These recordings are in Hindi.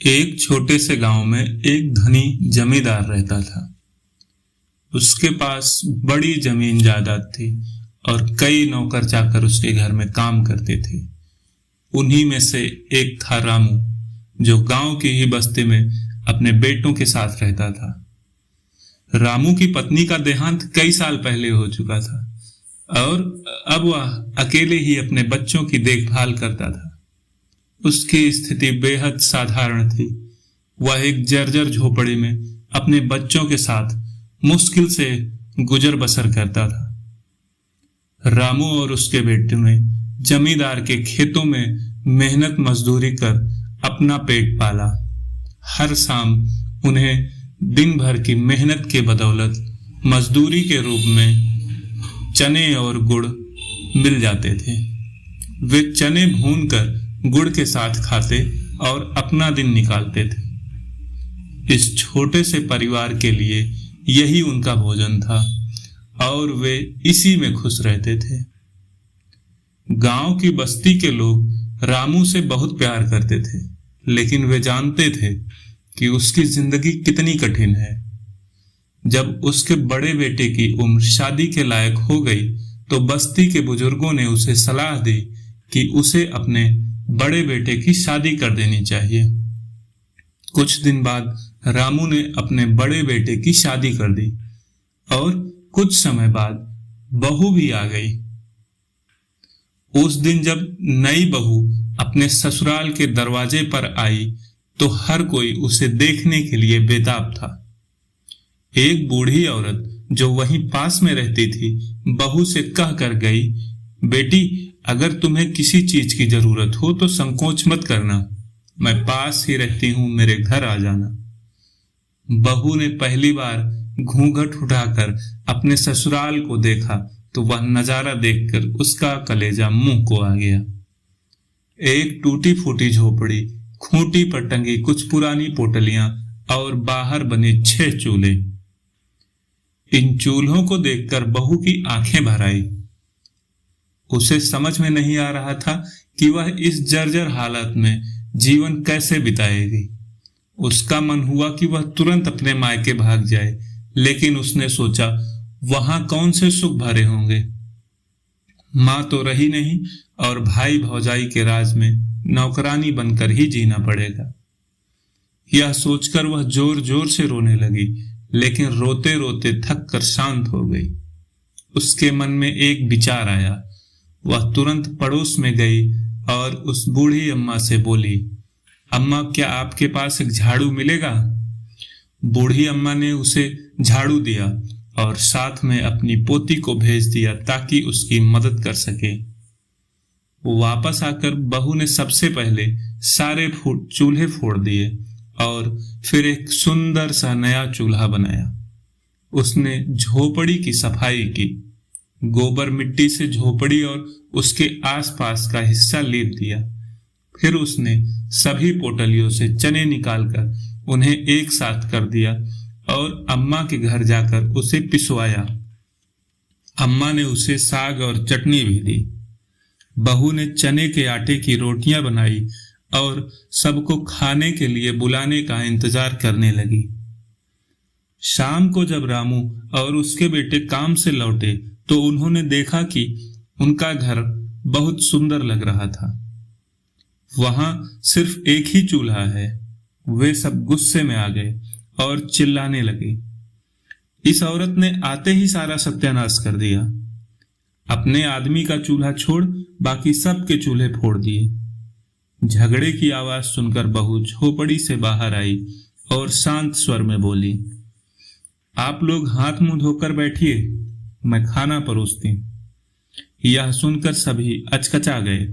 एक छोटे से गांव में एक धनी जमींदार रहता था। उसके पास बड़ी जमीन जायदाद थी और कई नौकर चाकर उसके घर में काम करते थे। उन्हीं में से एक था रामू, जो गांव की ही बस्ती में अपने बेटों के साथ रहता था। रामू की पत्नी का देहांत कई साल पहले हो चुका था और अब वह अकेले ही अपने बच्चों की देखभाल करता था। उसकी स्थिति बेहद साधारण थी। वह एक जर्जर झोपड़ी में अपने बच्चों के साथ मुश्किल से गुजर बसर करता था। रामू और उसके बेटे ने जमींदार के खेतों में मेहनत मजदूरी कर अपना पेट पाला। हर शाम उन्हें दिन भर की मेहनत के बदौलत मजदूरी के रूप में चने और गुड़ मिल जाते थे। वे चने भूनकर गुड़ के साथ खाते और अपना दिन निकालते थे। इस छोटे से परिवार के लिए यही उनका भोजन था और वे इसी में खुश रहते थे। गांव की बस्ती के लोग रामू से बहुत प्यार करते थे, लेकिन वे जानते थे कि उसकी जिंदगी कितनी कठिन है। जब उसके बड़े बेटे की उम्र शादी के लायक हो गई तो बस्ती के बुजुर्गों ने उसे सलाह दी कि उसे अपने बड़े बेटे की शादी कर देनी चाहिए। कुछ दिन बाद रामू ने अपने बड़े बेटे की शादी कर दी और कुछ समय बाद बहू भी आ गई। उस दिन जब नई बहू अपने ससुराल के दरवाजे पर आई तो हर कोई उसे देखने के लिए बेताब था। एक बूढ़ी औरत जो वहीं पास में रहती थी बहू से कह कर गई, बेटी, अगर तुम्हें किसी चीज की जरूरत हो तो संकोच मत करना, मैं पास ही रहती हूं, मेरे घर आ जाना। बहू ने पहली बार घूंघट उठाकर अपने ससुराल को देखा तो वह नजारा देखकर उसका कलेजा मुंह को आ गया। एक टूटी फूटी झोपड़ी, खूंटी पर टंगी कुछ पुरानी पोटलियां और बाहर बने 6 चूल्हे। इन चूल्हों को देखकर बहू की आंखें भर आई। उसे समझ में नहीं आ रहा था कि वह इस जर्जर हालत में जीवन कैसे बिताएगी। उसका मन हुआ कि वह तुरंत अपने मायके भाग जाए, लेकिन उसने सोचा वहां कौन से सुख भरे होंगे। मां तो रही नहीं और भाई भौजाई के राज में नौकरानी बनकर ही जीना पड़ेगा। यह सोचकर वह जोर जोर से रोने लगी, लेकिन रोते रोते थक कर शांत हो गई। उसके मन में एक विचार आया। वह तुरंत पड़ोस में गई और उस बूढ़ी अम्मा से बोली, अम्मा, क्या आपके पास एक झाड़ू मिलेगा? बूढ़ी अम्मा ने उसे झाड़ू दिया और साथ में अपनी पोती को भेज दिया ताकि उसकी मदद कर सके। वापस आकर बहू ने सबसे पहले सारे चूल्हे फोड़ दिए और फिर एक सुंदर सा नया चूल्हा बनाया। उसने झोपड़ी की सफाई की, गोबर मिट्टी से झोपड़ी और उसके आसपास का हिस्सा लीप दिया। फिर उसने सभी पोटलियों से चने निकालकर उन्हें एक साथ कर दिया और अम्मा के घर जाकर उसे पिसवाया। अम्मा ने उसे साग और चटनी भी दी। बहू ने चने के आटे की रोटियां बनाई और सबको खाने के लिए बुलाने का इंतजार करने लगी। शाम को जब रामू और उसके बेटे काम से लौटे तो उन्होंने देखा कि उनका घर बहुत सुंदर लग रहा था। वहां सिर्फ एक ही चूल्हा है। वे सब गुस्से में आ गए और चिल्लाने लगे। इस औरत ने आते ही सारा सत्यानाश कर दिया। अपने आदमी का चूल्हा छोड़ बाकी सब के चूल्हे फोड़ दिए। झगड़े की आवाज सुनकर बहू झोपड़ी से बाहर आई और शांत स्वर में बोली, आप लोग हाथ मुंह धोकर बैठिए, मैं खाना परोसती हूं। यह सुनकर सभी अचकचा गए।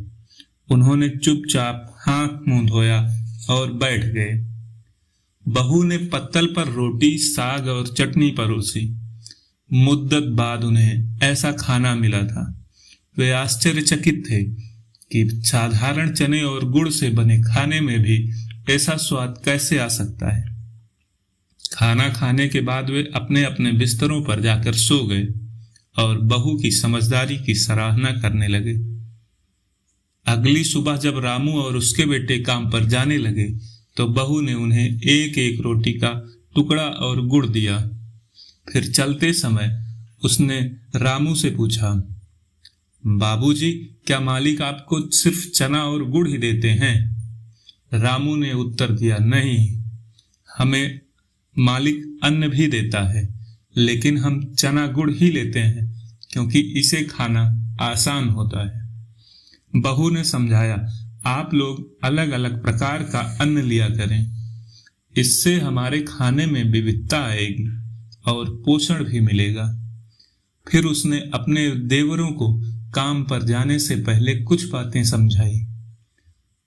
उन्होंने चुपचाप हाथ मुंह धोया और बैठ गए। बहू ने पत्तल पर रोटी, साग और चटनी परोसी। मुद्दत बाद उन्हें ऐसा खाना मिला था। वे आश्चर्यचकित थे कि साधारण चने और गुड़ से बने खाने में भी ऐसा स्वाद कैसे आ सकता है। खाना खाने के बाद वे अपने अपने बिस्तरों पर जाकर सो गए और बहू की समझदारी की सराहना करने लगे। अगली सुबह जब रामू और उसके बेटे काम पर जाने लगे तो बहू ने उन्हें एक एक रोटी का टुकड़ा और गुड़ दिया। फिर चलते समय उसने रामू से पूछा, बाबूजी, क्या मालिक आपको सिर्फ चना और गुड़ ही देते हैं? रामू ने उत्तर दिया, नहीं, हमें मालिक अन्न भी देता है, लेकिन हम चना गुड़ ही लेते हैं क्योंकि इसे खाना आसान होता है। बहू ने समझाया, आप लोग अलग अलग प्रकार का अन्न लिया करें, इससे हमारे खाने में विविधता आएगी और पोषण भी मिलेगा। फिर उसने अपने देवरों को काम पर जाने से पहले कुछ बातें समझाई।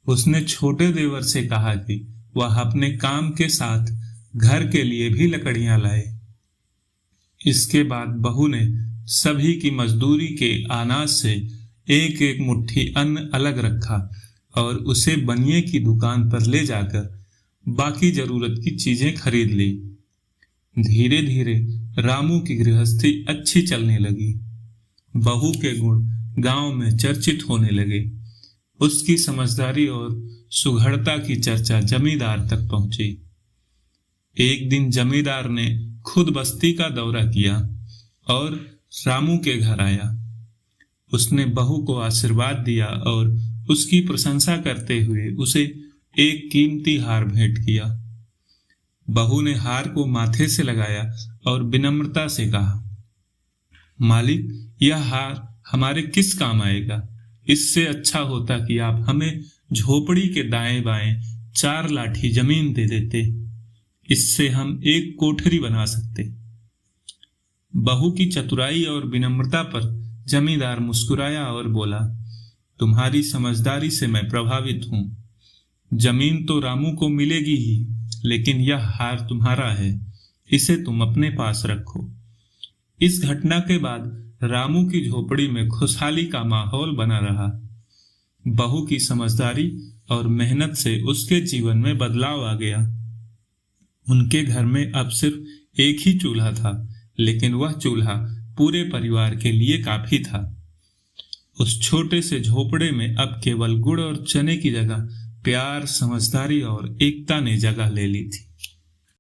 उसने छोटे देवर से कहा कि वह अपने काम के साथ घर के लिए भी लकड़ियां लाए। इसके बाद बहू ने सभी की मजदूरी के अनाज से एक एक मुट्ठी अन्न अलग रखा और उसे बनिए की दुकान पर ले जाकर बाकी जरूरत की चीजें खरीद ली। धीरे धीरे रामू की गृहस्थी अच्छी चलने लगी। बहू के गुण गांव में चर्चित होने लगे। उसकी समझदारी और सुघड़ता की चर्चा जमींदार तक पहुंची। एक दिन जमींदार ने खुद बस्ती का दौरा किया और रामू के घर आया। उसने बहू को आशीर्वाद दिया और उसकी प्रशंसा करते हुए उसे एक कीमती हार भेंट किया। बहू ने हार को माथे से लगाया और विनम्रता से कहा, मालिक, यह हार हमारे किस काम आएगा? इससे अच्छा होता कि आप हमें झोपड़ी के दाएं बाएं 4 लाठी जमीन दे देते, इससे हम एक कोठरी बना सकते। बहू की चतुराई और विनम्रता पर जमींदार मुस्कुराया और बोला, तुम्हारी समझदारी से मैं प्रभावित हूं। जमीन तो रामू को मिलेगी ही, लेकिन यह हार तुम्हारा है, इसे तुम अपने पास रखो। इस घटना के बाद रामू की झोपड़ी में खुशहाली का माहौल बना रहा। बहू की समझदारी और मेहनत से उसके जीवन में बदलाव आ गया। उनके घर में अब सिर्फ एक ही चूल्हा था, लेकिन वह चूल्हा पूरे परिवार के लिए काफी था। उस छोटे से झोपड़े में अब केवल गुड़ और चने की जगह प्यार, समझदारी और एकता ने जगह ले ली थी।